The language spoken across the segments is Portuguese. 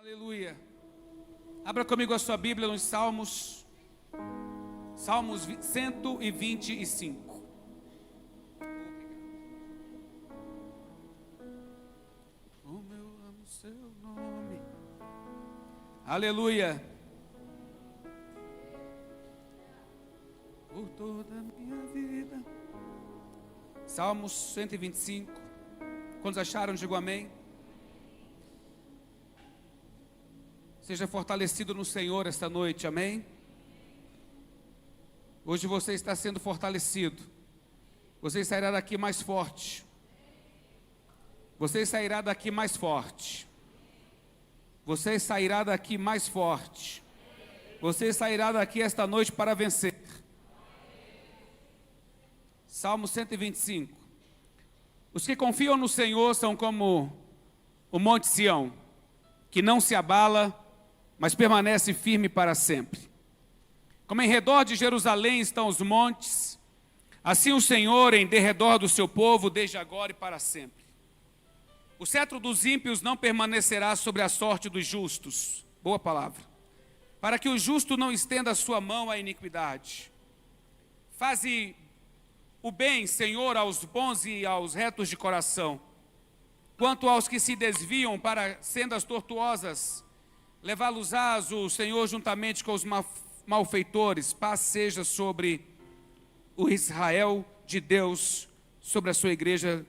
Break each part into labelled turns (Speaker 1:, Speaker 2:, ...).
Speaker 1: Aleluia. Abra comigo a sua Bíblia nos Salmos 125. Como eu amo seu nome. Aleluia. Por toda a minha vida. Salmos 125. Quantos acharam? Digo amém. Seja fortalecido no Senhor esta noite, amém? Hoje você está sendo fortalecido. Você sairá daqui mais forte. Você sairá daqui mais forte. Você sairá daqui mais forte. Você sairá daqui esta noite para vencer. Salmo 125. Os que confiam no Senhor são como o monte Sião, que não se abala, mas permanece firme para sempre. Como em redor de Jerusalém estão os montes, assim o Senhor em derredor do seu povo, desde agora e para sempre. O cetro dos ímpios não permanecerá sobre a sorte dos justos. Boa palavra. Para que o justo não estenda a sua mão à iniquidade. Faze o bem, Senhor, aos bons e aos retos de coração. Quanto aos que se desviam para sendas tortuosas, levá-los-ás o Senhor juntamente com os malfeitores. Paz seja sobre o Israel de Deus, sobre a sua igreja.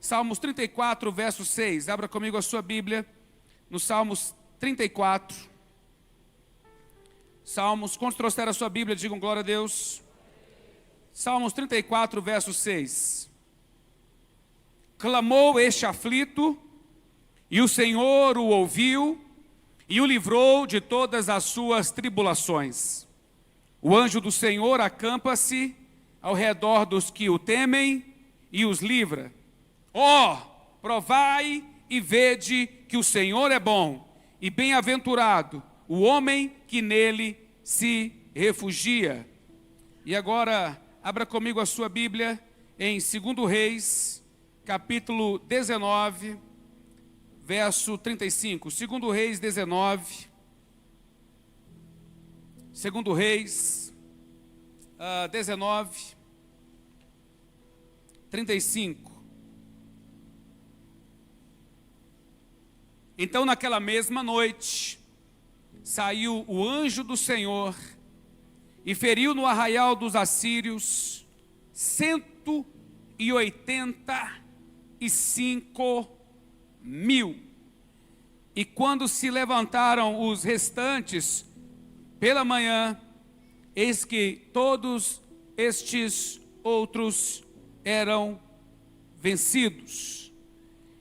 Speaker 1: Salmos 34, verso 6. Abra comigo a sua Bíblia, no Salmos 34. Salmos, quantos trouxeram a sua Bíblia, digam glória a Deus. Salmos 34, verso 6. Clamou este aflito, e o Senhor o ouviu, e o livrou de todas as suas tribulações. O anjo do Senhor acampa-se ao redor dos que o temem e os livra. Provai e vede que o Senhor é bom, e bem-aventurado o homem que nele se refugia. E agora, abra comigo a sua Bíblia em 2 Reis, capítulo 19, verso 35, 2 Reis 19, 2 Reis 19, 35. Então naquela mesma noite, saiu o anjo do Senhor e feriu no arraial dos assírios 185 mil. E quando se levantaram os restantes pela manhã, eis que todos estes outros eram vencidos.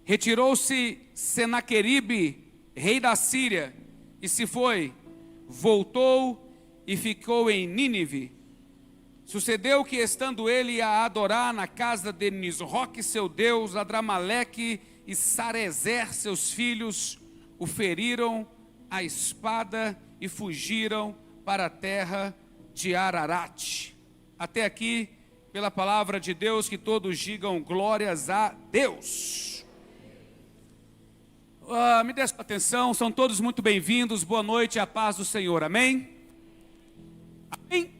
Speaker 1: Retirou-se Senaqueribe, rei da Síria, e se foi, voltou e ficou em Nínive. Sucedeu que, estando ele a adorar na casa de Nisroque, seu deus, Adramaleque e Sarezer, seus filhos, o feriram a espada e fugiram para a terra de Ararat. Até aqui, pela palavra de Deus, que todos digam glórias a Deus. Me dê sua atenção, são todos muito bem-vindos, boa noite e a paz do Senhor, amém? Amém?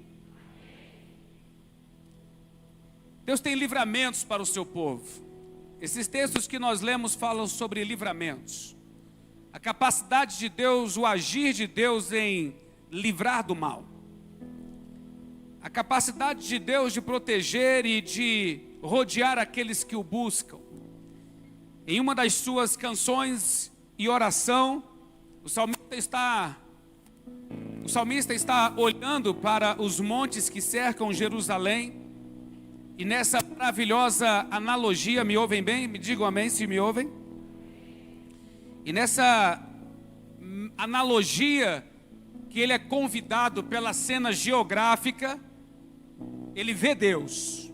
Speaker 1: Deus tem livramentos para o seu povo. Esses textos que nós lemos falam sobre livramentos. A capacidade de Deus, o agir de Deus em livrar do mal. A capacidade de Deus de proteger e de rodear aqueles que o buscam. Em uma das suas canções e oração, o salmista está olhando para os montes que cercam Jerusalém. E nessa maravilhosa analogia, me ouvem bem? Me digam amém se me ouvem. E nessa analogia que ele é convidado pela cena geográfica, ele vê Deus.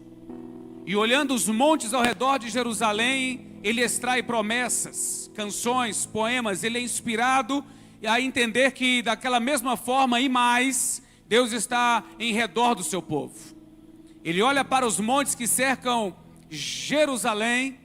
Speaker 1: E olhando os montes ao redor de Jerusalém, ele extrai promessas, canções, poemas. Ele é inspirado a entender que daquela mesma forma e mais, Deus está em redor do seu povo. Ele olha para os montes que cercam Jerusalém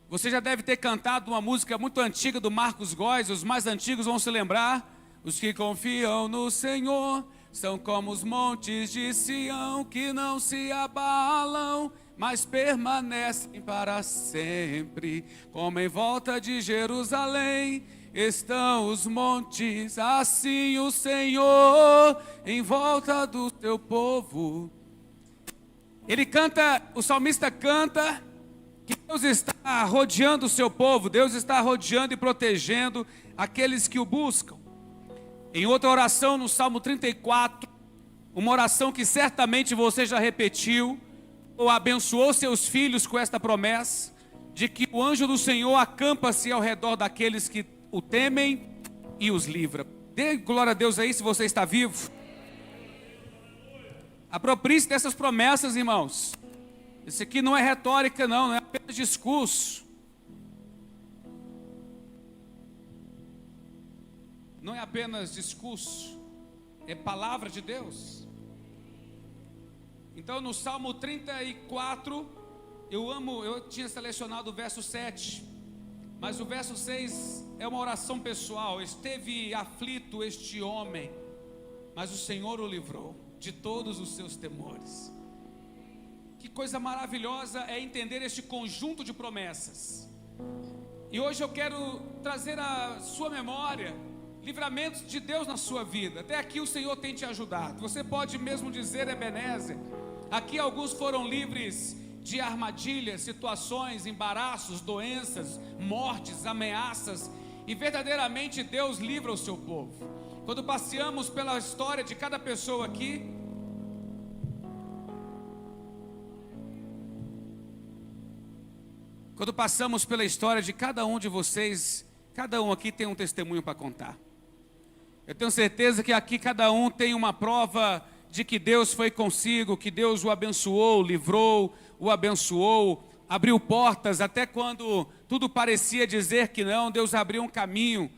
Speaker 1: Você já deve ter cantado uma música muito antiga do Marcos Góes, os mais antigos vão se lembrar. Os que confiam no Senhor são como os montes de Sião, que não se abalam, mas permanecem para sempre. Como em volta de Jerusalém estão os montes, assim o Senhor em volta do teu povo. Ele canta, o salmista canta que Deus está rodeando o seu povo, Deus está rodeando e protegendo aqueles que o buscam. Em outra oração, no Salmo 34, uma oração que certamente você já repetiu, ou abençoou seus filhos com esta promessa, de que o anjo do Senhor acampa-se ao redor daqueles que o temem e os livra. Dê glória a Deus aí se você está vivo. Aproprie-se dessas promessas, irmãos. Isso aqui não é retórica, não é apenas discurso. Não é apenas discurso, é palavra de Deus. Então no Salmo 34, eu tinha selecionado o verso 7, mas o verso 6 é uma oração pessoal. Esteve aflito este homem, mas o Senhor o livrou de todos os seus temores. Que coisa maravilhosa é entender este conjunto de promessas. E hoje eu quero trazer à sua memória livramentos de Deus na sua vida. Até aqui o Senhor tem te ajudado. Você pode mesmo dizer, Ebenezer, aqui alguns foram livres de armadilhas, situações, embaraços, doenças, mortes, ameaças. E verdadeiramente Deus livra o seu povo. Quando passeamos pela história de cada pessoa aqui, quando passamos pela história de cada um de vocês, cada um aqui tem um testemunho para contar. Eu tenho certeza que aqui cada um tem uma prova de que Deus foi consigo, que Deus o abençoou, livrou, o abençoou, abriu portas, até quando tudo parecia dizer que não, Deus abriu um caminho,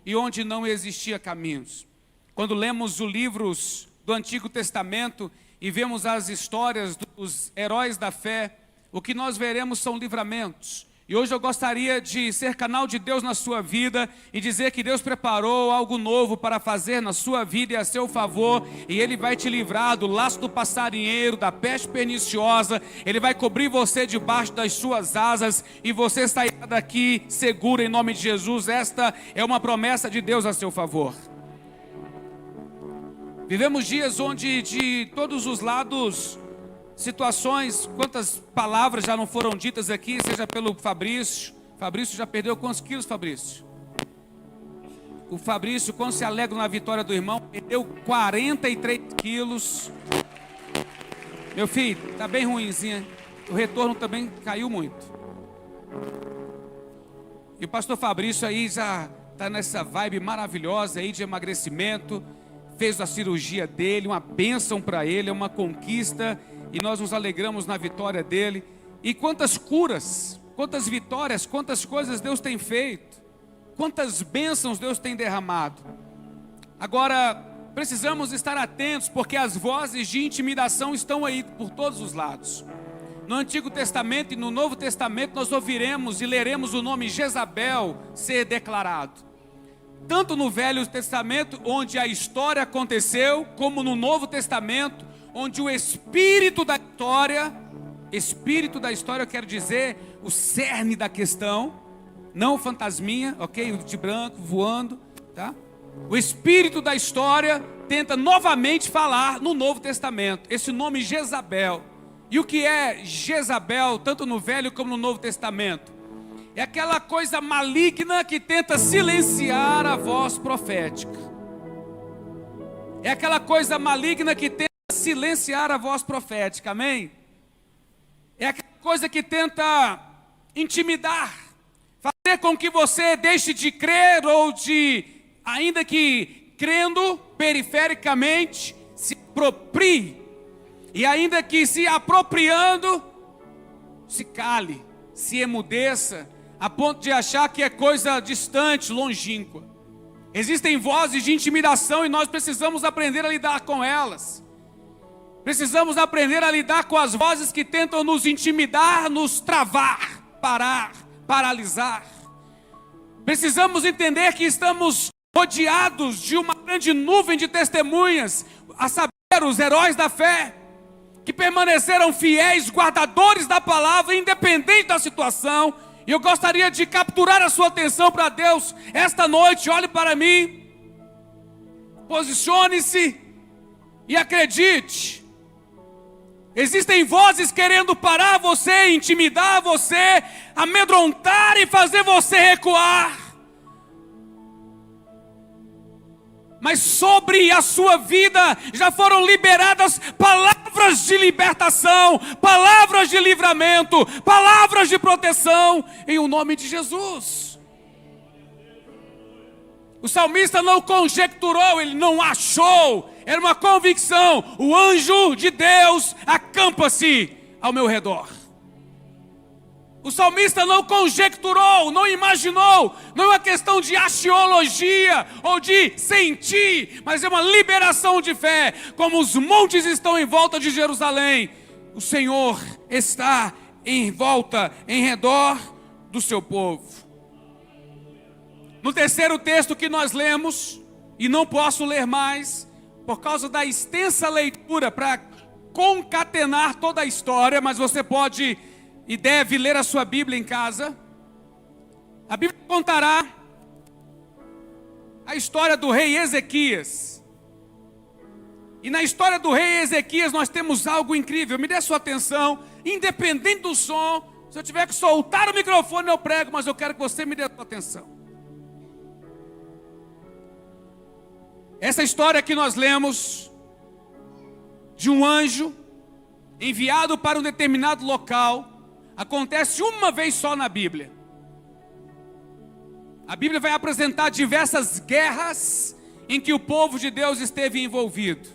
Speaker 1: e onde não existia caminhos. Quando lemos os livros do Antigo Testamento e vemos as histórias dos heróis da fé, o que nós veremos são livramentos. E hoje eu gostaria de ser canal de Deus na sua vida e dizer que Deus preparou algo novo para fazer na sua vida e a seu favor, e Ele vai te livrar do laço do passarinheiro, da peste perniciosa. Ele vai cobrir você debaixo das suas asas e você sairá daqui seguro em nome de Jesus. Esta é uma promessa de Deus a seu favor. Vivemos dias onde de todos os lados situações, quantas palavras já não foram ditas aqui, seja pelo Fabrício. Fabrício já perdeu quantos quilos, Fabrício? O Fabrício, quando se alegra na vitória do irmão, perdeu 43 quilos. Meu filho, tá bem ruimzinha. O retorno também caiu muito. E o pastor Fabrício aí já tá nessa vibe maravilhosa aí de emagrecimento. Fez a cirurgia dele, uma bênção para ele, é uma conquista. E nós nos alegramos na vitória dele. E quantas curas, quantas vitórias, quantas coisas Deus tem feito, quantas bênçãos Deus tem derramado. Agora, precisamos estar atentos, porque as vozes de intimidação estão aí por todos os lados. No Antigo Testamento e no Novo Testamento nós ouviremos e leremos o nome Jezabel ser declarado. Tanto no Velho Testamento, onde a história aconteceu, como no Novo Testamento, onde o espírito da história, eu quero dizer, o cerne da questão, não o fantasminha, ok? O de branco voando, tá? O espírito da história tenta novamente falar no Novo Testamento, esse nome Jezabel. E o que é Jezabel, tanto no Velho como no Novo Testamento? É aquela coisa maligna que tenta silenciar a voz profética. É aquela coisa maligna que tenta silenciar a voz profética, amém? É aquela coisa que tenta intimidar, fazer com que você deixe de crer ou de, ainda que crendo perifericamente, se aproprie, e ainda que se apropriando, se cale, se emudeça, a ponto de achar que é coisa distante, longínqua. Existem vozes de intimidação e nós precisamos aprender a lidar com elas. Precisamos aprender a lidar com as vozes que tentam nos intimidar, nos travar. parar, paralisar. Precisamos entender que estamos rodeados de uma grande nuvem de testemunhas, a saber, os heróis da fé, que permaneceram fiéis, guardadores da palavra, independente da situação. E eu gostaria de capturar a sua atenção para Deus esta noite. Olhe para mim, posicione-se e acredite. Existem vozes querendo parar você, intimidar você, amedrontar e fazer você recuar. Mas sobre a sua vida já foram liberadas palavras de libertação, palavras de livramento, palavras de proteção, em o nome de Jesus. O salmista não conjecturou, ele não achou, era uma convicção: o anjo de Deus acampa-se ao meu redor. O salmista não conjecturou, não imaginou, não é uma questão de axiologia ou de sentir, mas é uma liberação de fé. Como os montes estão em volta de Jerusalém, o Senhor está em volta, em redor do seu povo. No terceiro texto que nós lemos, e não posso ler mais, por causa da extensa leitura para concatenar toda a história, mas você pode e deve ler a sua Bíblia em casa. A Bíblia contará a história do rei Ezequias. E na história do rei Ezequias nós temos algo incrível. Me dê sua atenção, independente do som. Se eu tiver que soltar o microfone eu prego, mas eu quero que você me dê sua atenção. Essa história que nós lemos de um anjo enviado para um determinado local acontece uma vez só na Bíblia. A Bíblia vai apresentar diversas guerras em que o povo de Deus esteve envolvido.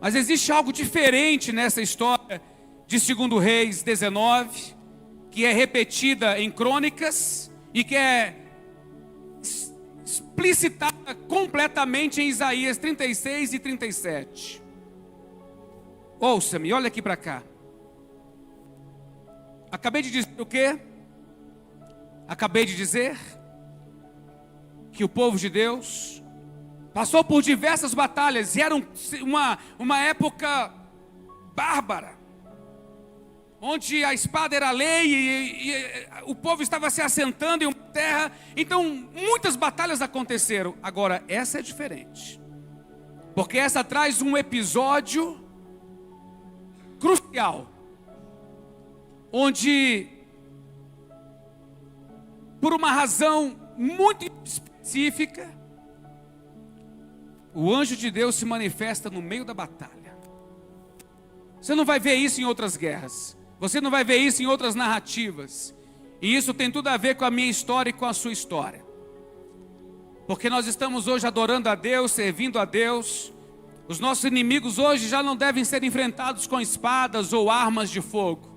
Speaker 1: Mas existe algo diferente nessa história de 2 Reis 19, que é repetida em Crônicas e que é explicitada completamente em Isaías 36 e 37. Ouça-me, olha aqui para cá. Acabei de dizer o quê? Acabei de dizer que o povo de Deus passou por diversas batalhas e era uma época bárbara, onde a espada era a lei e o povo estava se assentando em uma terra. Então muitas batalhas aconteceram. Agora essa é diferente, porque essa traz um episódio crucial, onde, por uma razão muito específica, o anjo de Deus se manifesta no meio da batalha. Você não vai ver isso em outras guerras, você não vai ver isso em outras narrativas, e isso tem tudo a ver com a minha história e com a sua história, porque nós estamos hoje adorando a Deus, servindo a Deus. Os nossos inimigos hoje já não devem ser enfrentados com espadas ou armas de fogo,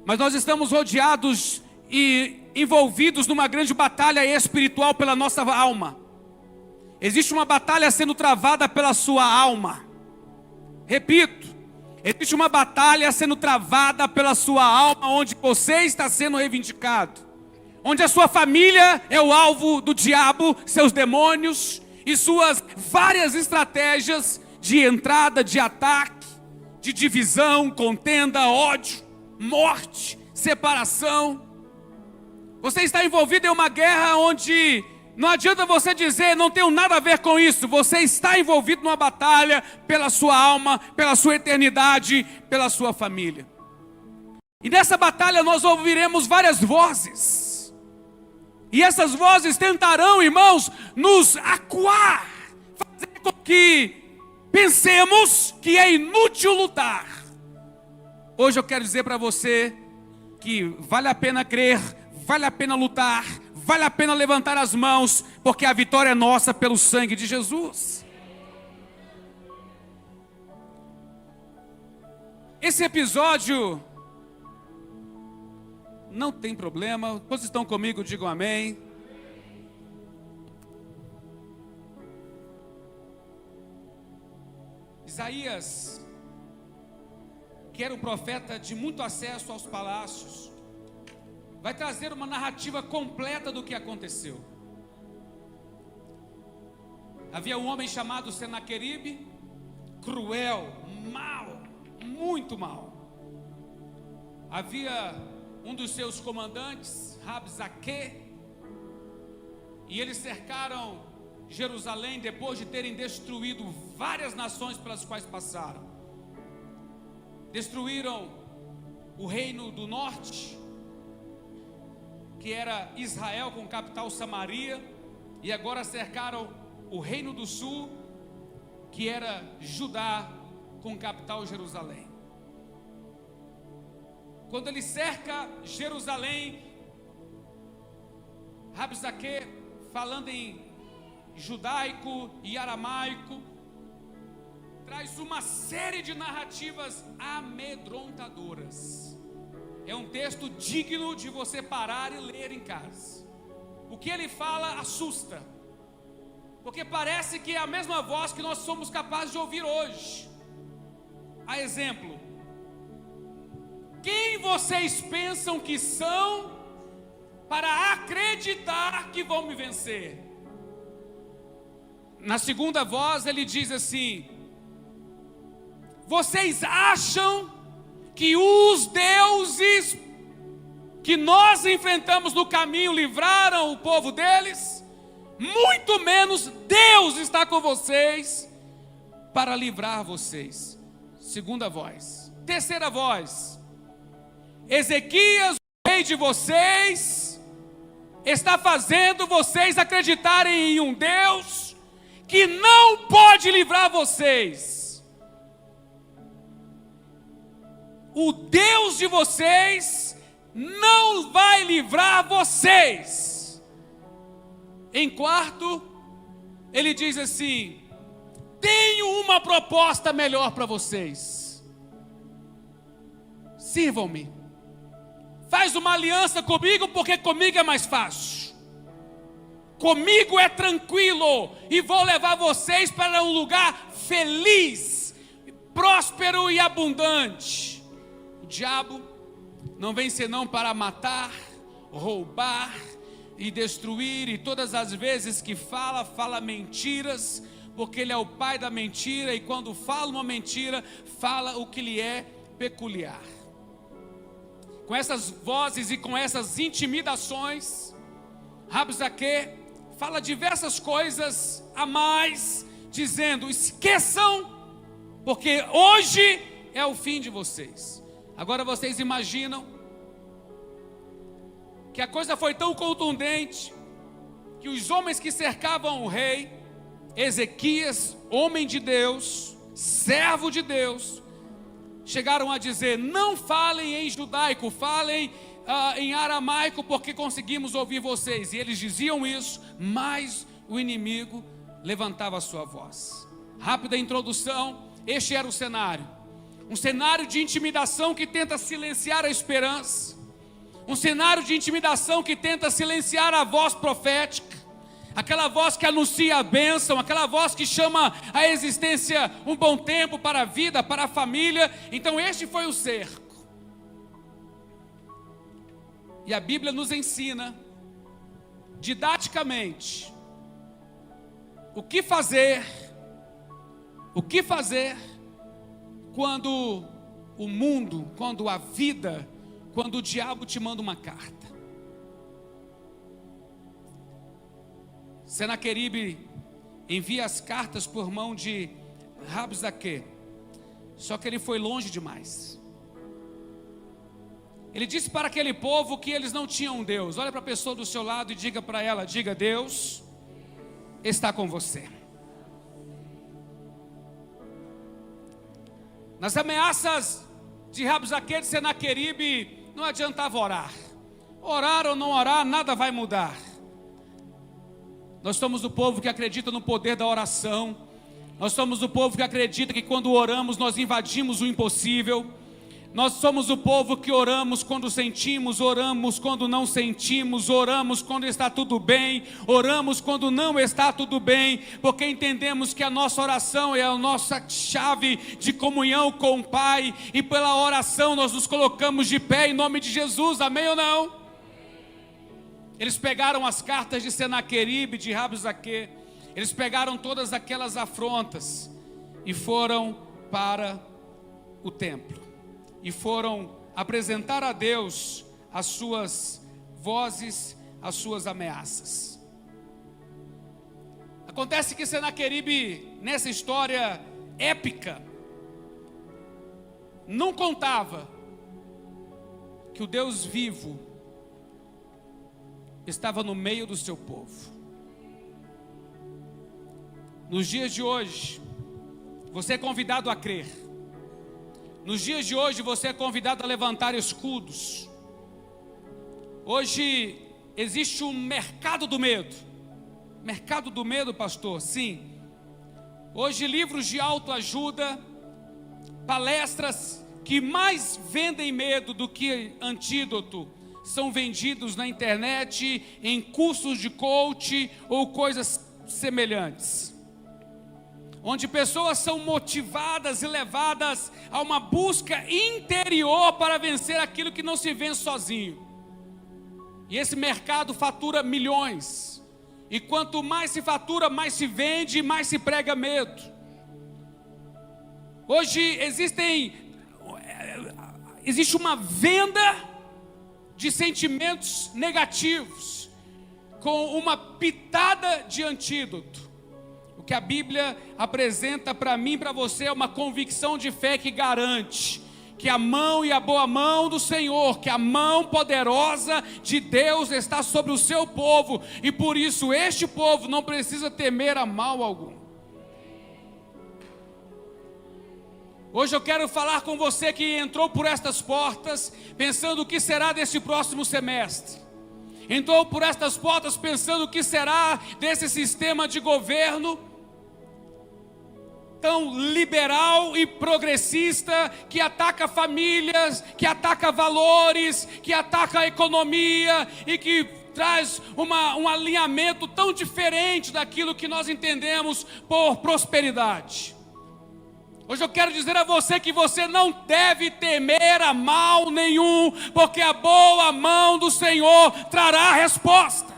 Speaker 1: mas nós estamos rodeados e envolvidos numa grande batalha espiritual pela nossa alma. Existe uma batalha sendo travada pela sua alma. Repito, existe uma batalha sendo travada pela sua alma, onde você está sendo reivindicado, onde a sua família é o alvo do diabo, seus demônios e suas várias estratégias de entrada, de ataque, de divisão, contenda, ódio, morte, separação. Você está envolvido em uma guerra onde não adianta você dizer: não tenho nada a ver com isso. Você está envolvido numa batalha pela sua alma, pela sua eternidade, pela sua família. E nessa batalha nós ouviremos várias vozes, e essas vozes tentarão, irmãos, nos acuar, fazer com que pensemos que é inútil lutar. Hoje eu quero dizer para você que vale a pena crer, vale a pena lutar, vale a pena levantar as mãos, porque a vitória é nossa pelo sangue de Jesus. Esse episódio não tem problema. Todos estão comigo, digam amém. Isaías, que era um profeta de muito acesso aos palácios, vai trazer uma narrativa completa do que aconteceu. Havia um homem chamado Senaqueribe, cruel, mau, muito mau. Havia um dos seus comandantes, Rabsaque, e eles cercaram Jerusalém depois de terem destruído várias nações pelas quais passaram. Destruíram o reino do norte, que era Israel com capital Samaria, e agora cercaram o reino do sul, que era Judá com capital Jerusalém. Quando ele cerca Jerusalém, Rabsaque, falando em judaico e aramaico, traz uma série de narrativas amedrontadoras. É um texto digno de você parar e ler em casa. O que ele fala assusta, porque parece que é a mesma voz que nós somos capazes de ouvir hoje. A exemplo, quem vocês pensam que são para acreditar que vão me vencer? Na segunda voz ele diz assim: vocês acham que os deuses que nós enfrentamos no caminho livraram o povo deles? Muito menos Deus está com vocês para livrar vocês. Segunda voz. Terceira voz: Ezequias, o rei de vocês, está fazendo vocês acreditarem em um Deus que não pode livrar vocês. O Deus de vocês não vai livrar vocês. Em quarto, ele diz assim: tenho uma proposta melhor para vocês. Sirvam-me. Faz uma aliança comigo, porque comigo é mais fácil. Comigo é tranquilo e vou levar vocês para um lugar feliz, próspero e abundante. O diabo não vem senão para matar, roubar e destruir, e todas as vezes que fala mentiras, porque ele é o pai da mentira, e quando fala uma mentira, fala o que lhe é peculiar. Com essas vozes e com essas intimidações, Rabsaque fala diversas coisas a mais, dizendo: esqueçam, porque hoje é o fim de vocês. Agora vocês imaginam que a coisa foi tão contundente, que os homens que cercavam o rei, Ezequias, homem de Deus, servo de Deus, chegaram a dizer: não falem em judaico, falem em aramaico, porque conseguimos ouvir vocês. E eles diziam isso, mas o inimigo levantava a sua voz. Rápida introdução: este era o cenário. Um cenário de intimidação que tenta silenciar a esperança. Um cenário de intimidação que tenta silenciar a voz profética. Aquela voz que anuncia a bênção, aquela voz que chama a existência um bom tempo para a vida, para a família. Então este foi o cerco. E a Bíblia nos ensina, didaticamente, o que fazer quando o mundo, quando a vida, quando o diabo te manda uma carta. Senaqueribe envia as cartas por mão de Rabsaque, só que ele foi longe demais. Ele disse para aquele povo que eles não tinham um Deus. Olha para a pessoa do seu lado e diga para ela: diga, Deus está com você. Nas ameaças de Rabsaque, de Senaqueribe, não adiantava orar. Orar ou não orar, nada vai mudar. Nós somos o povo que acredita no poder da oração. Nós somos o povo que acredita que quando oramos nós invadimos o impossível. Nós somos o povo que oramos quando sentimos, oramos quando não sentimos, oramos quando está tudo bem, oramos quando não está tudo bem, porque entendemos que a nossa oração é a nossa chave de comunhão com o Pai, e pela oração nós nos colocamos de pé em nome de Jesus, amém ou não? Eles pegaram as cartas de Senaqueribe, de Rabsaque, eles pegaram todas aquelas afrontas e foram para o templo. E foram apresentar a Deus as suas vozes, as suas ameaças. Acontece que Senaqueribe, nessa história épica, não contava que o Deus vivo estava no meio do seu povo. Nos dias de hoje, você é convidado a crer. Nos dias de hoje, você é convidado a levantar escudos. Hoje existe um mercado do medo. Mercado do medo, pastor? Sim. Hoje livros de autoajuda, palestras que mais vendem medo do que antídoto, são vendidos na internet, em cursos de coach ou coisas semelhantes, onde pessoas são motivadas e levadas a uma busca interior para vencer aquilo que não se vence sozinho. E esse mercado fatura milhões, e quanto mais se fatura, mais se vende, mais se prega medo. Hoje existe uma venda de sentimentos negativos, com uma pitada de antídoto. O que a Bíblia apresenta para mim e para você é uma convicção de fé que garante que a mão e a boa mão do Senhor, que a mão poderosa de Deus está sobre o seu povo, e por isso este povo não precisa temer a mal algum. Hoje eu quero falar com você que entrou por estas portas pensando o que será desse próximo semestre. Entrou por estas portas pensando o que será desse sistema de governo tão liberal e progressista, que ataca famílias, que ataca valores, que ataca a economia e que traz um alinhamento tão diferente daquilo que nós entendemos por prosperidade. Hoje eu quero dizer a você que você não deve temer a mal nenhum, porque a boa mão do Senhor trará a resposta.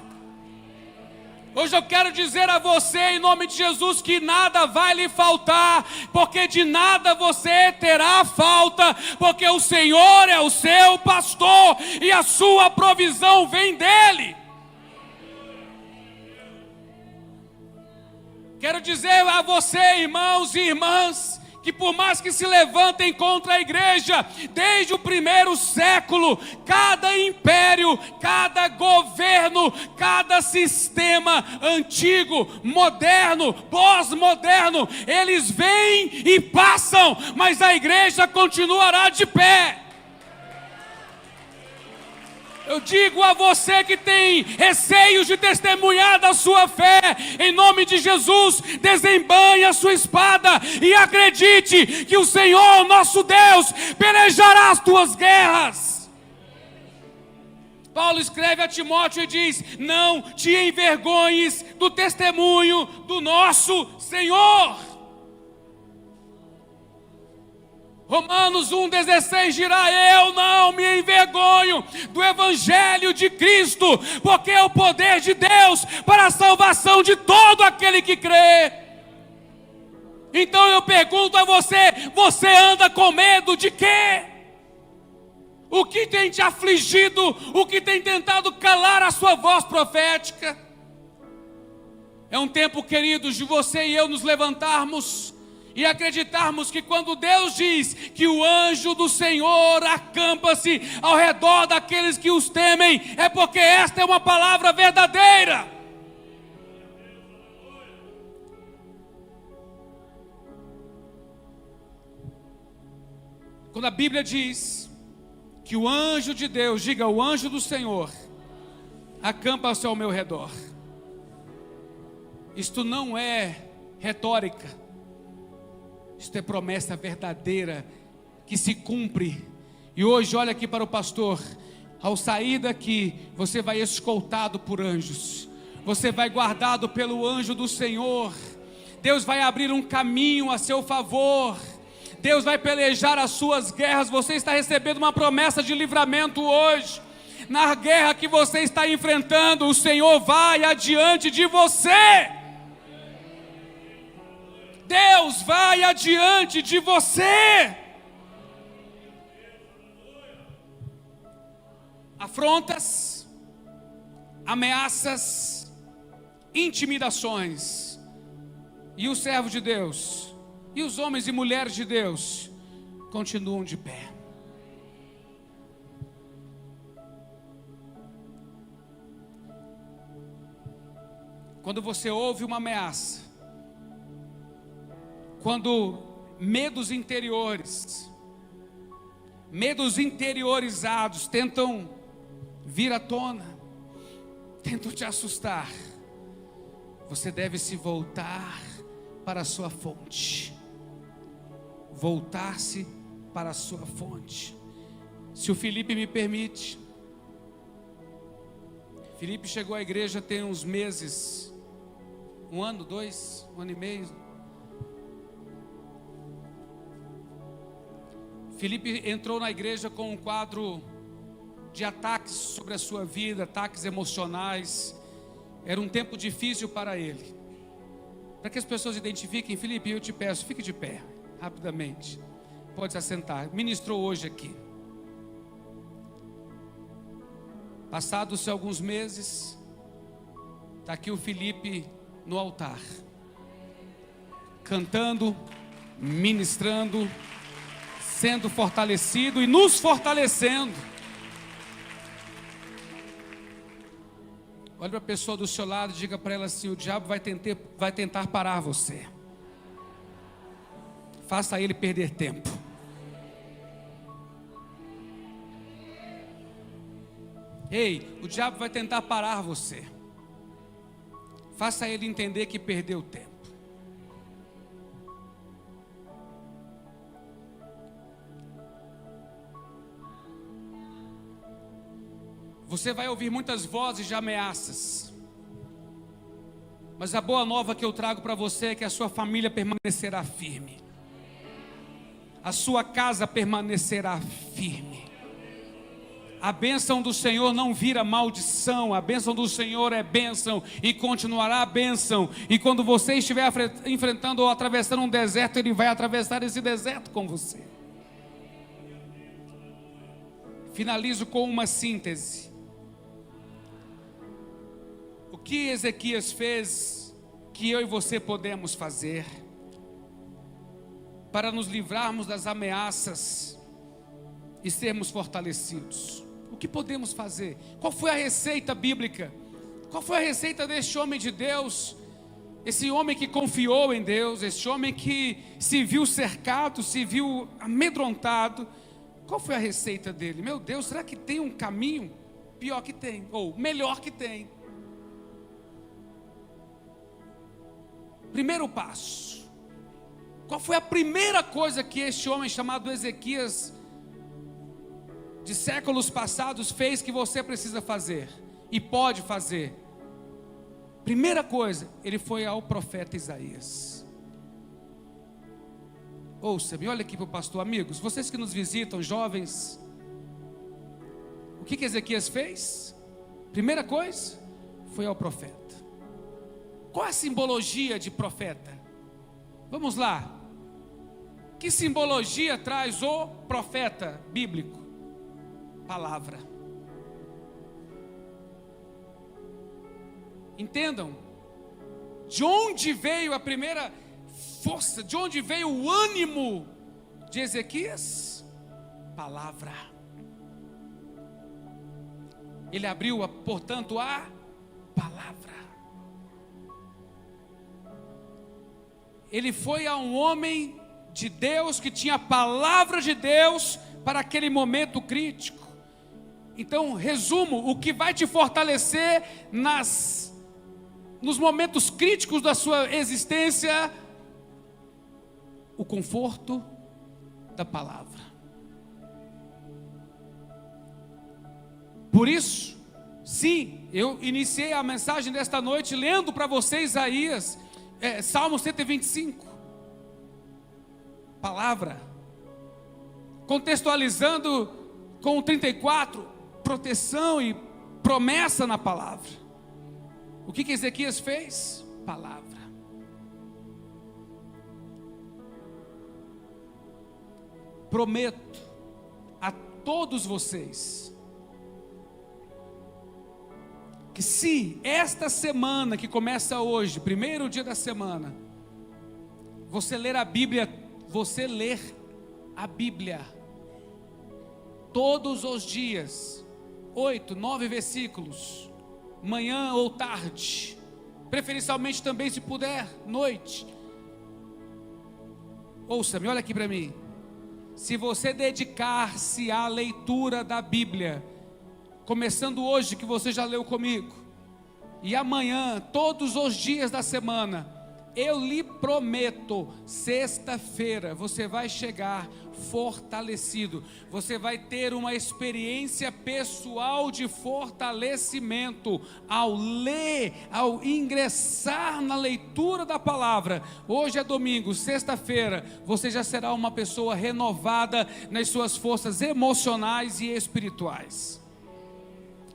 Speaker 1: Hoje eu quero dizer a você, em nome de Jesus, que nada vai lhe faltar, porque de nada você terá falta, porque o Senhor é o seu pastor e a sua provisão vem dele. Quero dizer a você, irmãos e irmãs, que por mais que se levantem contra a igreja, desde o primeiro século, cada império, cada governo, cada sistema antigo, moderno, pós-moderno, eles vêm e passam, mas a igreja continuará de pé. Eu digo a você que tem receios de testemunhar da sua fé, em nome de Jesus, desembanhe a sua espada e acredite que o Senhor, nosso Deus, pelejará as tuas guerras. Paulo escreve a Timóteo e diz: não te envergonhes do testemunho do nosso Senhor. Romanos 1,16 dirá: eu não me envergonho do Evangelho de Cristo, porque é o poder de Deus para a salvação de todo aquele que crê. Então eu pergunto a você: você anda com medo de quê? O que tem te afligido? O que tem tentado calar a sua voz profética? É um tempo, queridos, de você e eu nos levantarmos e acreditarmos que quando Deus diz que o anjo do Senhor acampa-se ao redor daqueles que os temem, é porque esta é uma palavra verdadeira. Quando a Bíblia diz que o anjo de Deus, diga, o anjo do Senhor, acampa-se ao meu redor, isto não é retórica. Isto é promessa verdadeira que se cumpre. E hoje, olha aqui para o pastor: ao sair daqui, você vai escoltado por anjos, você vai guardado pelo anjo do Senhor. Deus vai abrir um caminho a seu favor, Deus vai pelejar as suas guerras. Você está recebendo uma promessa de livramento hoje. Na guerra que você está enfrentando, o Senhor vai adiante de você. Deus vai adiante de você. Afrontas, ameaças, intimidações. E os servos de Deus, e os homens e mulheres de Deus, continuam de pé. Quando você ouve uma ameaça, quando medos interiorizados tentam vir à tona, tentam te assustar, você deve se voltar para a sua fonte. Voltar-se para a sua fonte. Se o Felipe me permite, Felipe chegou à igreja tem uns meses, 1 ano, 2, 1 ano e meio. Felipe entrou na igreja com um quadro de ataques sobre a sua vida, ataques emocionais. Era um tempo difícil para ele. Para que as pessoas identifiquem, Felipe, eu te peço, fique de pé, rapidamente. Pode se assentar. Ministrou hoje aqui. Passados-se alguns meses, está aqui o Felipe no altar, cantando, ministrando, sendo fortalecido e nos fortalecendo. Olha para a pessoa do seu lado e diga para ela assim: o diabo vai tentar parar você. Faça ele perder tempo. Ei, o diabo vai tentar parar você. Faça ele entender que perdeu tempo. Você vai ouvir muitas vozes de ameaças, mas a boa nova que eu trago para você é que a sua família permanecerá firme, a sua casa permanecerá firme. A bênção do Senhor não vira maldição, a bênção do Senhor é bênção e continuará a bênção. E quando você estiver enfrentando ou atravessando um deserto, Ele vai atravessar esse deserto com você. Finalizo com uma síntese. O que Ezequias fez, que eu e você podemos fazer para nos livrarmos das ameaças e sermos fortalecidos? O que podemos fazer? Qual foi a receita bíblica? Qual foi a receita deste homem de Deus? Esse homem que confiou em Deus, esse homem que se viu cercado, se viu amedrontado. Qual foi a receita dele? Meu Deus, será que tem um caminho? Pior que tem, ou melhor que tem. Primeiro passo. Qual foi a primeira coisa que este homem chamado Ezequias, de séculos passados, fez que você precisa fazer e pode fazer? Primeira coisa, ele foi ao profeta Isaías. Ouça-me, olha aqui para o pastor, amigos, vocês que nos visitam, jovens. O que Ezequias fez? Primeira coisa, foi ao profeta. Qual é a simbologia de profeta? Vamos lá. Que simbologia traz o profeta bíblico? Palavra. Entendam, de onde veio a primeira força, de onde veio o ânimo de Ezequias? Palavra. Ele abriu, portanto, a palavra. Ele foi a um homem de Deus que tinha a palavra de Deus para aquele momento crítico. Então, resumo, o que vai te fortalecer nos momentos críticos da sua existência: o conforto da palavra. Por isso, sim, eu iniciei a mensagem desta noite lendo para você Isaías, Salmo 125. Palavra. Contextualizando com o 34, proteção e promessa na palavra. O que Ezequias fez? Palavra. Prometo a todos vocês que se esta semana que começa hoje, primeiro dia da semana, você ler a Bíblia todos os dias, 8, 9 versículos, manhã ou tarde, preferencialmente também, se puder, noite. Ouça-me, olha aqui para mim. Se você dedicar-se à leitura da Bíblia, começando hoje, que você já leu comigo, e amanhã, todos os dias da semana, eu lhe prometo, sexta-feira você vai chegar fortalecido, você vai ter uma experiência pessoal de fortalecimento ao ler, ao ingressar na leitura da palavra. Hoje é domingo, sexta-feira, você já será uma pessoa renovada nas suas forças emocionais e espirituais.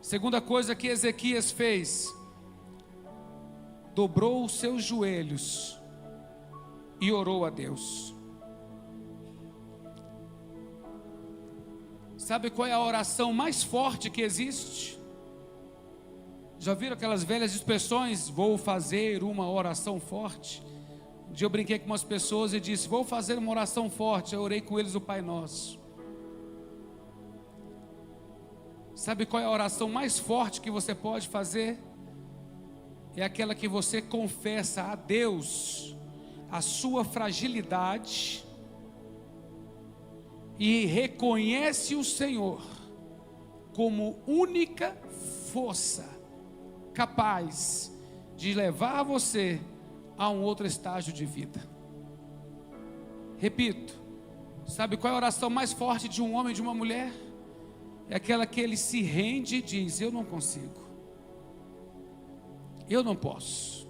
Speaker 1: Segunda coisa que Ezequias fez: dobrou os seus joelhos e orou a Deus. Sabe qual é a oração mais forte que existe? Já viram aquelas velhas expressões? Vou fazer uma oração forte. Um dia eu brinquei com umas pessoas e disse: vou fazer uma oração forte. Eu orei com eles o Pai Nosso. Sabe qual é a oração mais forte que você pode fazer? É aquela que você confessa a Deus a sua fragilidade e reconhece o Senhor como única força capaz de levar você a um outro estágio de vida. Repito, sabe qual é a oração mais forte de um homem e de uma mulher? É aquela que ele se rende e diz: eu não consigo, eu não posso.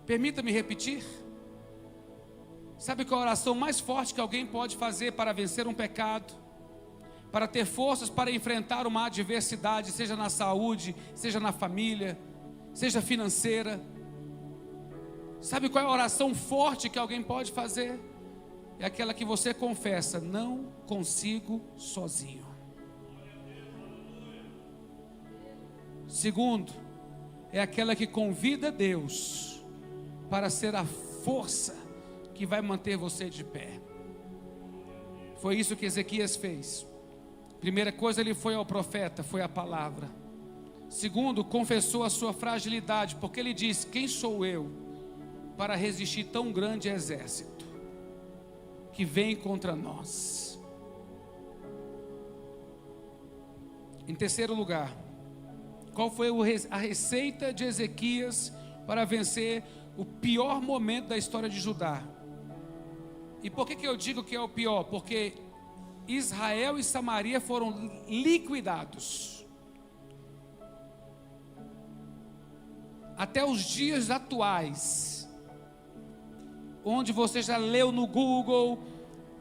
Speaker 1: Permita-me repetir. Sabe qual é a oração mais forte que alguém pode fazer para vencer um pecado, para ter forças para enfrentar uma adversidade, seja na saúde, seja na família, seja financeira? Sabe qual é a oração forte que alguém pode fazer? É aquela que você confessa: não consigo sozinho. Segundo, é aquela que convida Deus para ser a força que vai manter você de pé. Foi isso que Ezequias fez. Primeira coisa, ele foi ao profeta, foi a palavra. Segundo, confessou a sua fragilidade, porque ele disse: quem sou eu para resistir tão grande exército que vem contra nós? Em terceiro lugar, qual foi a receita de Ezequias para vencer o pior momento da história de Judá? E por que eu digo que é o pior? Porque Israel e Samaria foram liquidados. Até os dias atuais, onde você já leu no Google,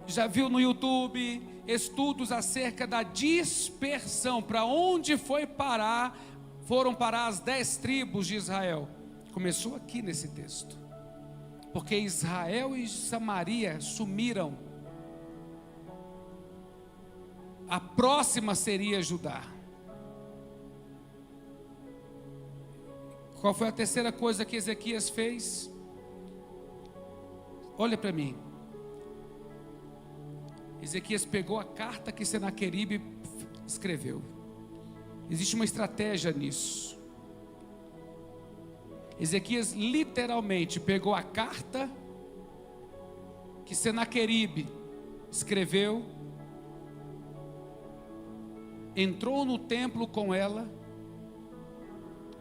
Speaker 1: já viu no YouTube, estudos acerca da dispersão, para onde foram parar as 10 tribos de Israel. Começou aqui nesse texto, porque Israel e Samaria sumiram. A próxima seria Judá. Qual foi a terceira coisa que Ezequias fez? Olha para mim. Ezequias pegou a carta que Senaqueribe escreveu. Existe uma estratégia nisso. Ezequias literalmente pegou a carta que Senaqueribe escreveu, entrou no templo com ela,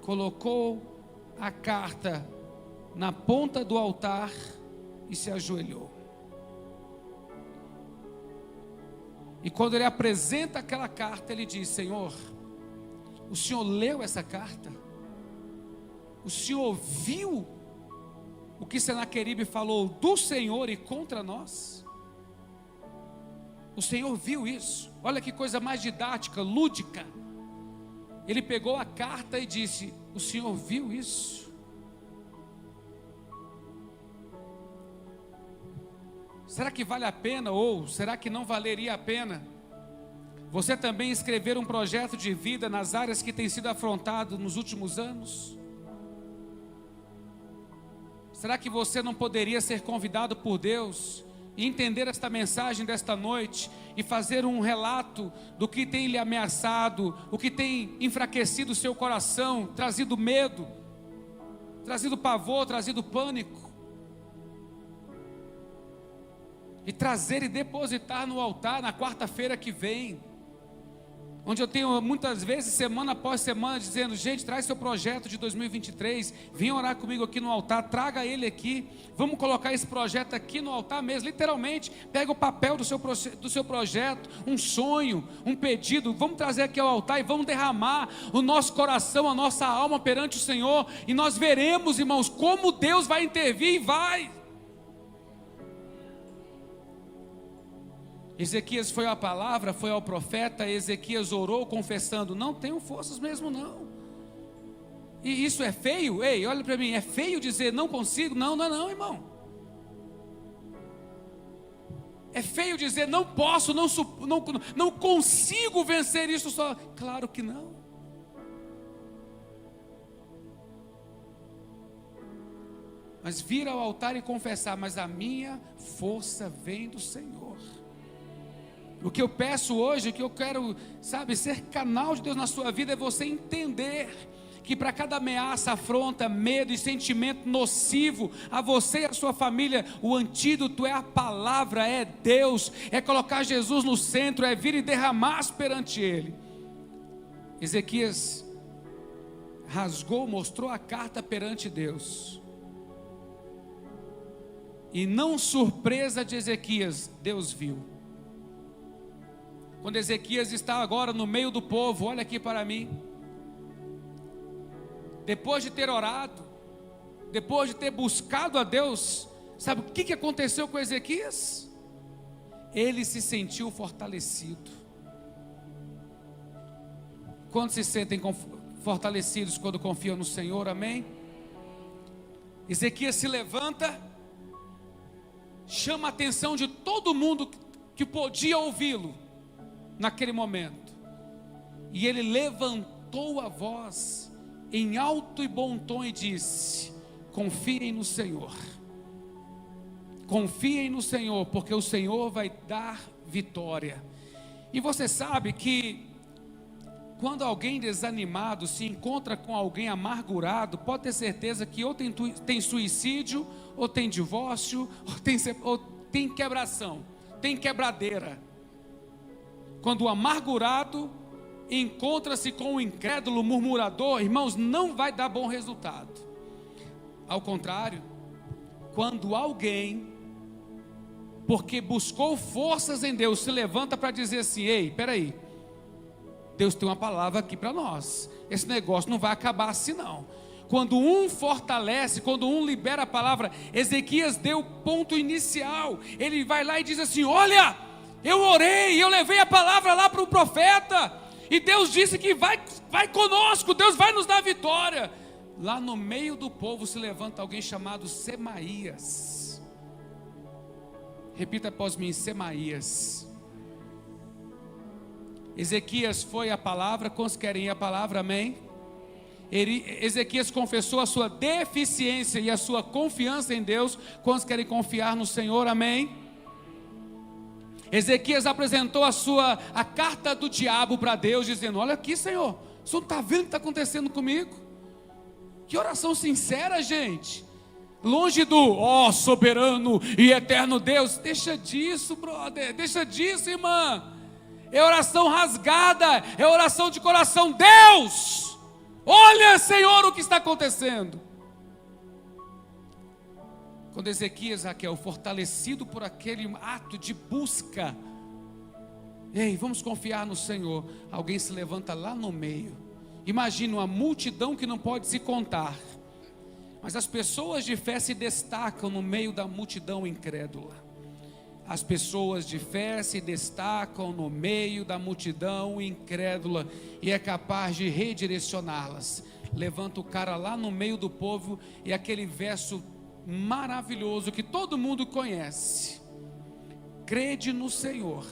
Speaker 1: colocou a carta na ponta do altar e se ajoelhou. E quando ele apresenta aquela carta, ele diz: Senhor, o Senhor leu essa carta? O Senhor ouviu o que Senaqueribe falou do Senhor e contra nós? O Senhor viu isso. Olha que coisa mais didática, lúdica. Ele pegou a carta e disse: o Senhor viu isso? Será que vale a pena, ou será que não valeria a pena você também escrever um projeto de vida nas áreas que tem sido afrontado nos últimos anos? Será que você não poderia ser convidado por Deus e entender esta mensagem desta noite e fazer um relato do que tem lhe ameaçado, o que tem enfraquecido o seu coração, trazido medo, trazido pavor, trazido pânico, e trazer e depositar no altar na quarta-feira que vem, onde eu tenho muitas vezes, semana após semana, dizendo: gente, traz seu projeto de 2023, venha orar comigo aqui no altar, traga ele aqui, vamos colocar esse projeto aqui no altar mesmo, literalmente, pega o papel do seu projeto, um sonho, um pedido, vamos trazer aqui ao altar e vamos derramar o nosso coração, a nossa alma perante o Senhor, e nós veremos, irmãos, como Deus vai intervir, e vai. Ezequias foi à palavra, foi ao profeta. Ezequias orou confessando: não tenho forças mesmo não. E isso é feio? Ei, olha para mim, é feio dizer não consigo? Não, irmão. É feio dizer não posso, não consigo vencer isso só. Claro que não. Mas vir ao altar e confessar: mas a minha força vem do Senhor. O que eu peço hoje, o que eu quero, ser canal de Deus na sua vida, é você entender que para cada ameaça, afronta, medo e sentimento nocivo a você e a sua família, o antídoto é a palavra, é Deus, é colocar Jesus no centro, é vir e derramar perante Ele. Ezequias rasgou, mostrou a carta perante Deus, e não surpresa de Ezequias, Deus viu. Quando Ezequias está agora no meio do povo, olha aqui para mim, depois de ter orado, depois de ter buscado a Deus, sabe o que aconteceu com Ezequias? Ele se sentiu fortalecido. Quantos se sentem fortalecidos quando confiam no Senhor? Amém? Ezequias se levanta, chama a atenção de todo mundo que podia ouvi-lo naquele momento, e ele levantou a voz em alto e bom tom e disse: confiem no Senhor, confiem no Senhor, porque o Senhor vai dar vitória. E você sabe que quando alguém desanimado se encontra com alguém amargurado, pode ter certeza que ou tem suicídio, ou tem divórcio, ou tem quebração, tem quebradeira. Quando o amargurado encontra-se com o incrédulo murmurador, irmãos, não vai dar bom resultado. Ao contrário, quando alguém, porque buscou forças em Deus, se levanta para dizer assim: ei, peraí, Deus tem uma palavra aqui para nós, esse negócio não vai acabar assim não. Quando um fortalece, quando um libera a palavra, Ezequias deu o ponto inicial. Ele vai lá e diz assim: olha, eu orei, eu levei a palavra lá para o profeta, e Deus disse que vai conosco, Deus vai nos dar vitória. Lá no meio do povo se levanta alguém chamado Semaías. Repita após mim: Semaías. Ezequias foi a palavra, quantos querem a palavra? Amém? Ezequias confessou a sua deficiência e a sua confiança em Deus, quantos querem confiar no Senhor? Amém? Ezequias apresentou a carta do diabo para Deus, dizendo: olha aqui, Senhor, o Senhor está vendo o que está acontecendo comigo? Que oração sincera, gente. Longe do soberano e eterno Deus. Deixa disso, brother, deixa disso, irmã. É oração rasgada, é oração de coração. Deus, olha, Senhor, o que está acontecendo. Quando Ezequias, Raquel, fortalecido por aquele ato de busca, ei, vamos confiar no Senhor, alguém se levanta lá no meio. Imagina uma multidão que não pode se contar, mas as pessoas de fé se destacam no meio da multidão incrédula. as pessoas de fé se destacam no meio da multidão incrédula e é capaz de redirecioná-las. Levanta o cara lá no meio do povo e aquele verso maravilhoso que todo mundo conhece: crede no Senhor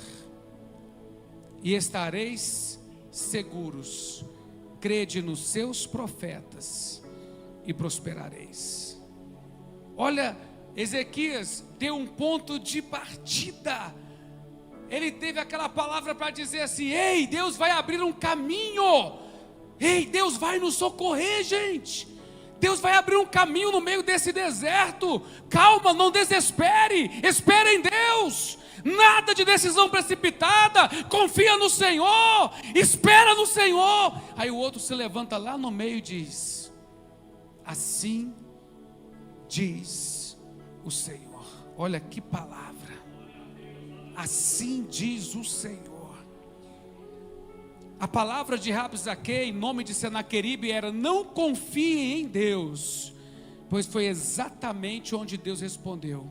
Speaker 1: e estareis seguros, crede nos seus profetas e prosperareis. Olha, Ezequias deu um ponto de partida. Ele teve aquela palavra para dizer assim: ei, Deus vai abrir um caminho, ei, Deus vai nos socorrer, gente. Deus vai abrir um caminho no meio desse deserto. Calma, não desespere, espere em Deus. Nada de decisão precipitada, confia no Senhor, espera no Senhor. Aí o outro se levanta lá no meio e diz: assim diz o Senhor. Olha que palavra. Assim diz o Senhor. A palavra de Rabzaque, em nome de Senaqueribe, era: não confie em Deus, pois foi exatamente onde Deus respondeu: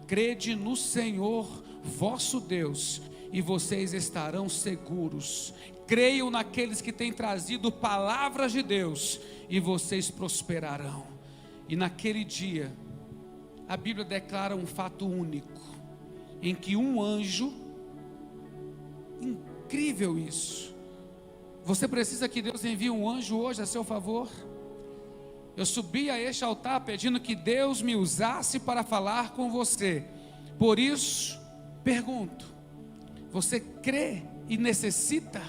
Speaker 1: crede no Senhor vosso Deus e vocês estarão seguros. Creiam naqueles que têm trazido palavras de Deus e vocês prosperarão. E naquele dia a Bíblia declara um fato único, em que um anjo, incrível isso. Você precisa que Deus envie um anjo hoje a seu favor? Eu subi a este altar pedindo que Deus me usasse para falar com você. Por isso, pergunto: você crê e necessita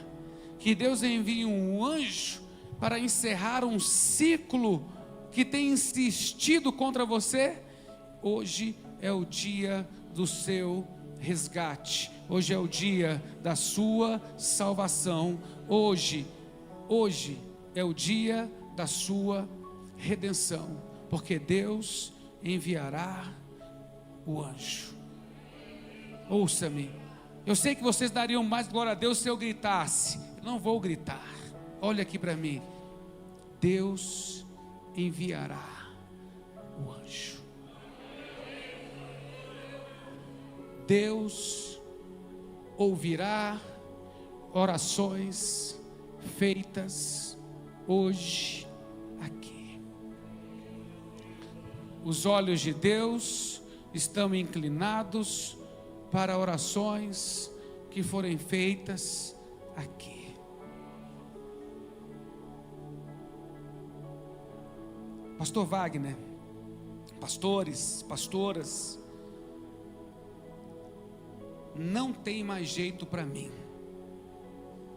Speaker 1: que Deus envie um anjo para encerrar um ciclo que tem insistido contra você? Hoje é o dia do seu resgate. Hoje é o dia da sua salvação. Hoje é o dia da sua redenção, porque Deus enviará o anjo. Ouça-me, eu sei que vocês dariam mais glória a Deus se eu gritasse. Eu não vou gritar. Olha aqui para mim: Deus enviará o anjo. Deus ouvirá orações feitas hoje aqui. Os olhos de Deus estão inclinados para orações que forem feitas aqui. Pastor Wagner, pastores, pastoras, não tem mais jeito para mim,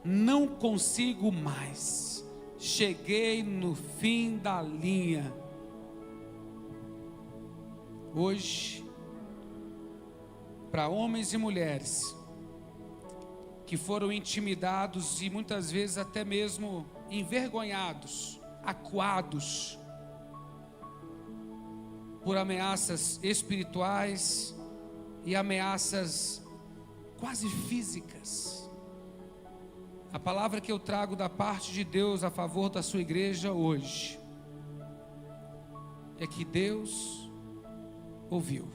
Speaker 1: não consigo mais, cheguei no fim da linha. Hoje, para homens e mulheres que foram intimidados e muitas vezes até mesmo envergonhados, acuados por ameaças espirituais e ameaças quase físicas, a palavra que eu trago da parte de Deus a favor da sua igreja hoje é que Deus ouviu.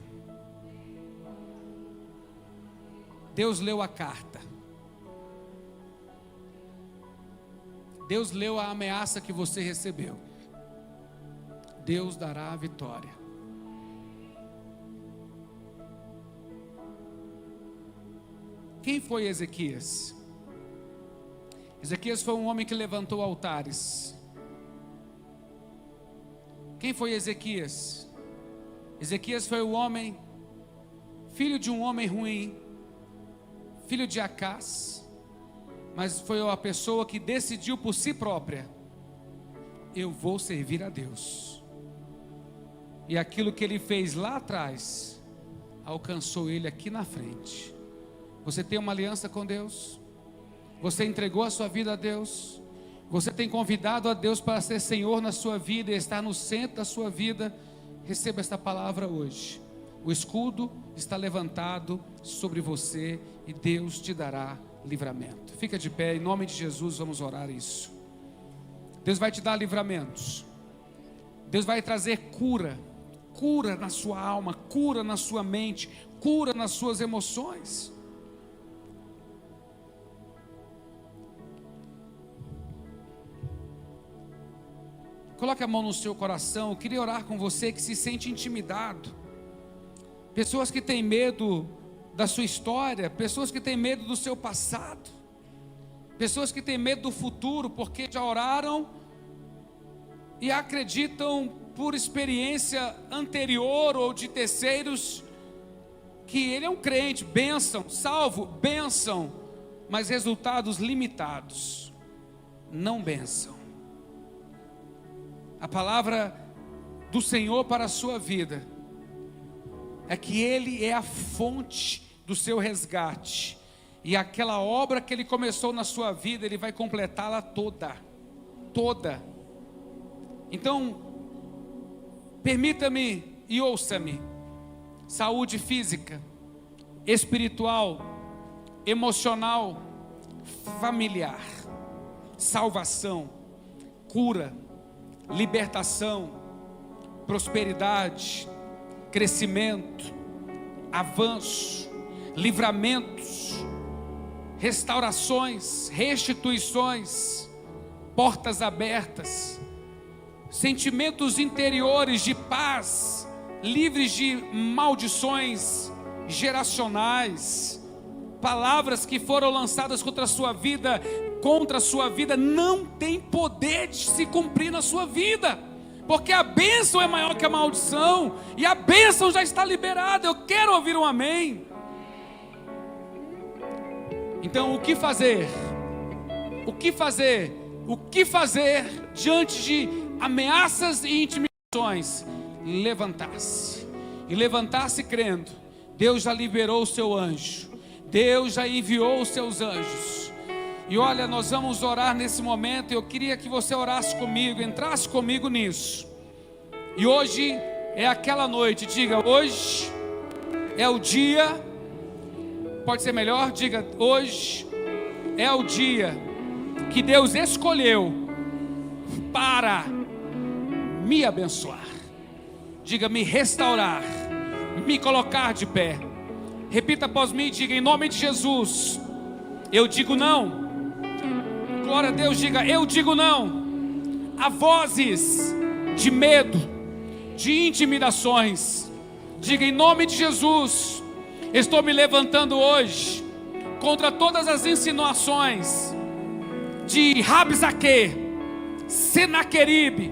Speaker 1: Deus leu a carta. Deus leu a ameaça que você recebeu. Deus dará a vitória. Quem foi Ezequias? Ezequias foi um homem que levantou altares. Quem foi Ezequias? Ezequias foi o homem, filho de um homem ruim, filho de Acás, mas foi a pessoa que decidiu por si própria: eu vou servir a Deus. E aquilo que ele fez lá atrás alcançou ele aqui na frente. Você tem uma aliança com Deus? Você entregou a sua vida a Deus? Você tem convidado a Deus para ser Senhor na sua vida e estar no centro da sua vida? Receba esta palavra hoje. O escudo está levantado sobre você e Deus te dará livramento. Fica de pé, em nome de Jesus, vamos orar isso. Deus vai te dar livramentos. Deus vai trazer cura na sua alma, cura na sua mente, cura nas suas emoções. Coloque a mão no seu coração. Eu queria orar com você que se sente intimidado. Pessoas que têm medo da sua história, pessoas que têm medo do seu passado, pessoas que têm medo do futuro, porque já oraram e acreditam por experiência anterior ou de terceiros que ele é um crente, bênção, salvo, bênção, mas resultados limitados, não bênção. A palavra do Senhor para a sua vida é que Ele é a fonte do seu resgate, e aquela obra que Ele começou na sua vida, Ele vai completá-la toda. Então, permita-me e ouça-me: saúde física, espiritual, emocional, familiar, salvação, cura, libertação, prosperidade, crescimento, avanço, livramentos, restaurações, restituições, portas abertas, sentimentos interiores de paz, livres de maldições geracionais, palavras que foram lançadas contra a sua vida, não tem poder de se cumprir na sua vida, porque a bênção é maior que a maldição, e a bênção já está liberada. Eu quero ouvir um amém. Então, o que fazer? O que fazer? O que fazer diante de ameaças e intimidações? Levantar-se. E levantar-se crendo: Deus já liberou o seu anjo, Deus já enviou os seus anjos. E olha, nós vamos orar nesse momento. Eu queria que você orasse comigo, entrasse comigo nisso. E hoje é aquela noite. Diga: hoje é o dia. Pode ser melhor? Diga: hoje é o dia que Deus escolheu para me abençoar. Diga: me restaurar, me colocar de pé. Repita após mim, diga: em nome de Jesus, eu digo não. Glória a Deus, diga: eu digo não a vozes de medo, de intimidações. Diga: em nome de Jesus, estou me levantando hoje contra todas as insinuações de Rabsaque, Senaqueribe,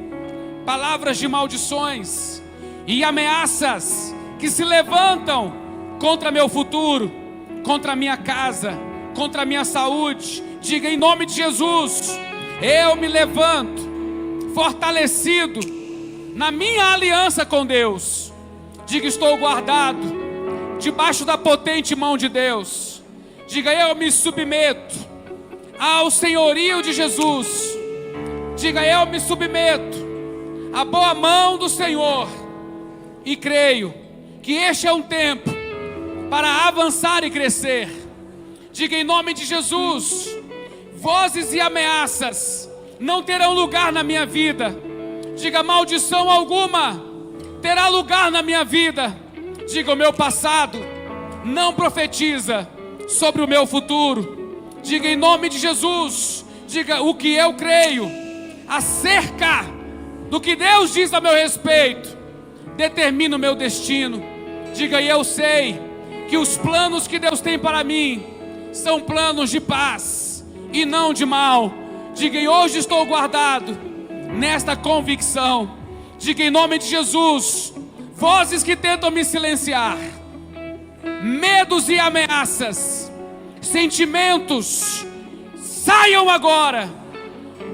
Speaker 1: palavras de maldições e ameaças que se levantam contra meu futuro, contra a minha casa, contra a minha saúde. Diga: em nome de Jesus, eu me levanto fortalecido na minha aliança com Deus. Diga: estou guardado debaixo da potente mão de Deus. Diga: eu me submeto ao senhorio de Jesus. Diga: eu me submeto à boa mão do Senhor, e creio que este é um tempo para avançar e crescer. Diga: em nome de Jesus, vozes e ameaças não terão lugar na minha vida. Diga: maldição alguma terá lugar na minha vida. Diga: o meu passado não profetiza sobre o meu futuro. Diga: em nome de Jesus. Diga: o que eu creio acerca do que Deus diz a meu respeito determina o meu destino. Diga: e eu sei que os planos que Deus tem para mim são planos de paz e não de mal. Diga: e hoje estou guardado nesta convicção. Diga: em nome de Jesus, vozes que tentam me silenciar, medos e ameaças, sentimentos, saiam agora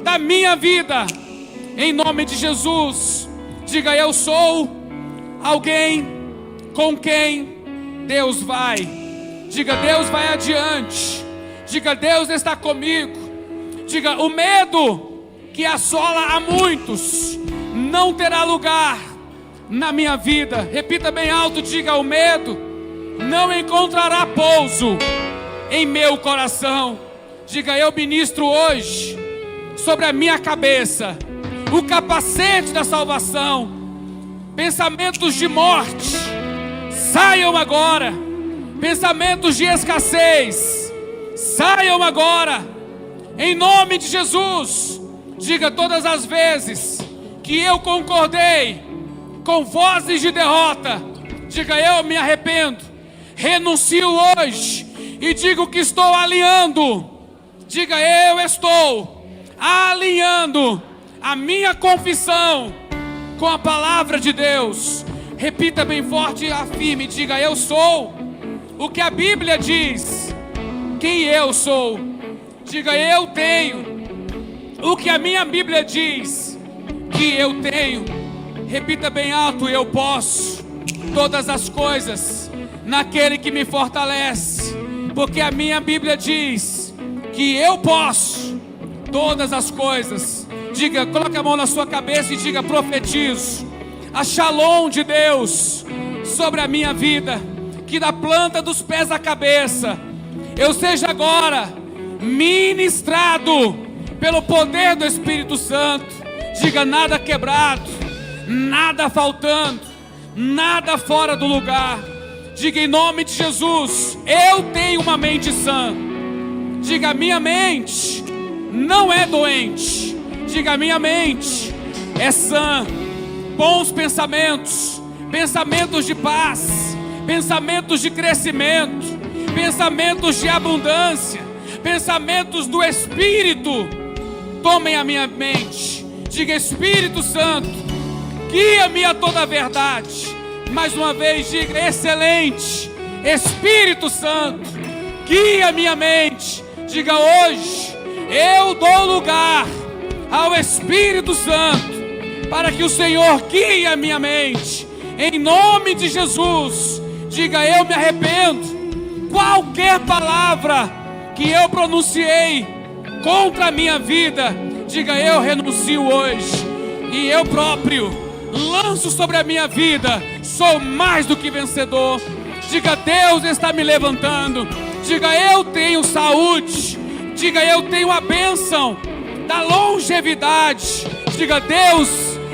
Speaker 1: da minha vida, em nome de Jesus. Diga: eu sou alguém com quem Deus vai. Diga: Deus vai adiante. Diga: Deus está comigo. Diga: o medo que assola a muitos não terá lugar na minha vida. Repita bem alto: diga: o medo não encontrará pouso em meu coração. Diga: eu ministro hoje sobre a minha cabeça o capacete da salvação. Pensamentos de morte saiam agora. Pensamentos de escassez, saiam agora, em nome de Jesus. Diga: todas as vezes que eu concordei com vozes de derrota, diga: eu me arrependo, renuncio hoje e digo que estou alinhando. Diga: eu estou alinhando a minha confissão com a palavra de Deus. Repita bem forte e afirme, diga: eu sou o que a Bíblia diz, quem eu sou. Diga: eu tenho o que a minha Bíblia diz que eu tenho. Repita bem alto: eu posso todas as coisas naquele que me fortalece, porque a minha Bíblia diz que eu posso todas as coisas. Diga, coloque a mão na sua cabeça e diga: profetizo a Shalom de Deus sobre a minha vida, que da planta dos pés à cabeça eu seja agora ministrado pelo poder do Espírito Santo. Diga: nada quebrado, nada faltando, nada fora do lugar. Diga: em nome de Jesus, eu tenho uma mente sã. Diga: minha mente não é doente. Diga: minha mente é sã. Bons pensamentos, pensamentos de paz, pensamentos de crescimento, pensamentos de abundância, pensamentos do Espírito tomem a minha mente. Diga: Espírito Santo, guia-me a toda a verdade. Mais uma vez, diga: excelente Espírito Santo, guia a minha mente. Diga: hoje eu dou lugar ao Espírito Santo para que o Senhor guie a minha mente, em nome de Jesus. Diga: eu me arrependo. Qualquer palavra que eu pronunciei contra a minha vida, diga: eu renuncio hoje, e eu próprio lanço sobre a minha vida. Sou mais do que vencedor. Diga: Deus está me levantando. Diga: eu tenho saúde. Diga: eu tenho a bênção da longevidade. Diga: Deus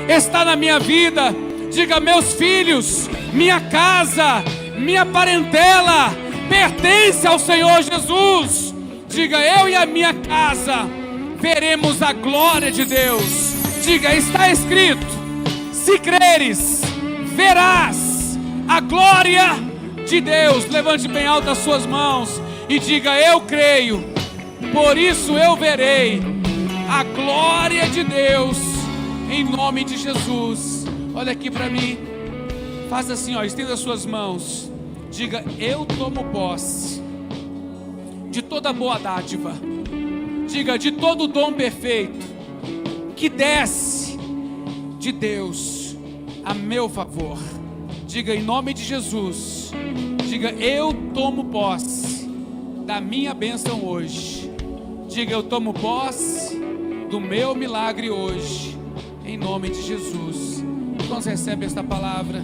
Speaker 1: está na minha vida. Diga: meus filhos, minha casa, minha parentela pertence ao Senhor Jesus. Diga: eu e a minha casa veremos a glória de Deus. Diga: está escrito: se creres, verás a glória de Deus. Levante bem alto as suas mãos e diga: eu creio, por isso eu verei a glória de Deus, em nome de Jesus. Olha aqui para mim, faça assim, ó, estenda as suas mãos. Diga: eu tomo posse de toda boa dádiva. Diga: de todo dom perfeito que desce de Deus a meu favor. Diga: em nome de Jesus. Diga: eu tomo posse da minha bênção hoje. Diga: eu tomo posse do meu milagre hoje, em nome de Jesus. Quando você recebe esta palavra,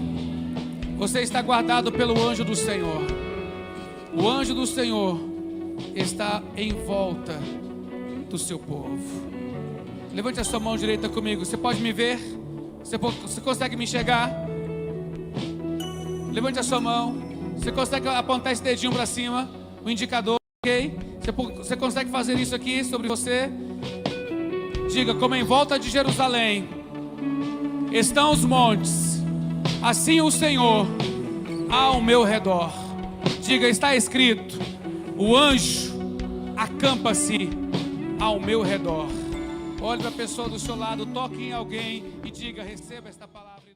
Speaker 1: você está guardado pelo anjo do Senhor. O anjo do Senhor está em volta do seu povo. Levante a sua mão direita comigo. Você pode me ver? Você consegue me enxergar? Levante a sua mão. Você consegue apontar esse dedinho para cima, o indicador, ok? Você consegue fazer isso aqui sobre você? Diga: como em volta de Jerusalém estão os montes, assim o Senhor ao meu redor. Diga: está escrito: o anjo acampa-se ao meu redor. Olhe para a pessoa do seu lado, toque em alguém e diga: receba esta palavra.